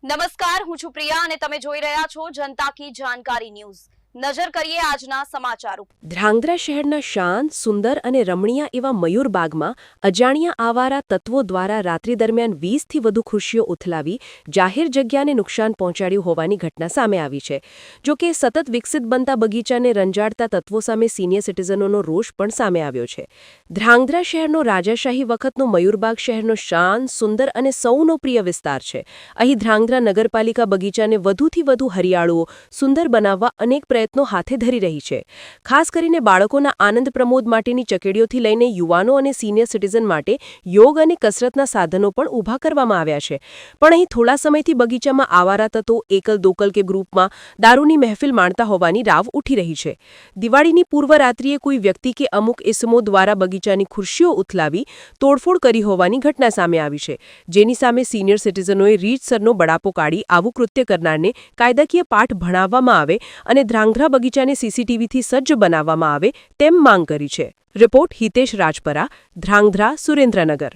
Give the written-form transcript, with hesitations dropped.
નમસ્કાર, હું છું પ્રિયા અને તમે જોઈ રહ્યા છો જનતા કી જાણકારી ન્યૂઝ। નજર કરીએ આજના સમાચાર ઉપર। ધ્રાંગધ્રા શહેરના શાંત, સુંદર અને રમણીય એવા મયુરબાગમાં અજાણ્યા આવારા તત્વો દ્વારા રાત્રિ દરમિયાન 20થી વધુ ખુરશીઓ ઉથલાવી જાહેર જગ્યાને નુકસાન પહોંચાડ્યું હોવાની ઘટના સામે આવી છે। જો કે સતત વિકસિત બનતા બગીચાને રંજાડતા તત્વો સામે સિનિયર સિટીઝનોનો રોષ પણ સામે આવ્યો છે। ધ્રાંગધ્રા શહેરનો રાજાશાહી વખતનો મયુરબાગ શહેરનો શાંત, સુંદર અને સૌનો પ્રિય વિસ્તાર છે। અહીં ધ્રાંગધ્રા નગરપાલિકા બગીચાને વધુથી વધુ હરિયાળું, સુંદર બનાવવા અનેક પ્રયત્નો હાથે ધરી રહી છે। ખાસ કરીને બાળકોના આનંદ પ્રમોદ માટેની ચકેડીઓથી લઈને યુવાનો અને સિનિયર સિટીઝન માટે યોગ અને કસરતના સાધનો પણ ઊભા કરવામાં આવ્યા છે। પણ અહીં થોડા સમયથી બગીચામાં આવારા તત્વો એકલ દોકલ કે ગ્રુપમાં દારૂની મહેફિલ માણતા હોવાની રાવ ઉઠી રહી છે। દિવાળીની પૂર્વ રાત્રિએ કોઈ વ્યક્તિ કે અમુક ઇસમો દ્વારા બગીચાની ખુરશીઓ ઉથલાવી તોડફોડ કરી હોવાની ઘટના સામે આવી છે, જેની સામે સિનિયર સિટીઝનોએ રીતસરનો બળાપો કાઢી આવું કૃત્ય કરનારને કાયદાકીય પાઠ ભણાવવામાં આવે અને ધ્રાંગધ્રા બગીચાને સીસીટીવીથી સજ્જ બનાવવામાં આવે તેમ માંગ કરી છે। રિપોર્ટ હિતેશ રાજપરા, ધ્રાંગધ્રા, સુરેન્દ્રનગર।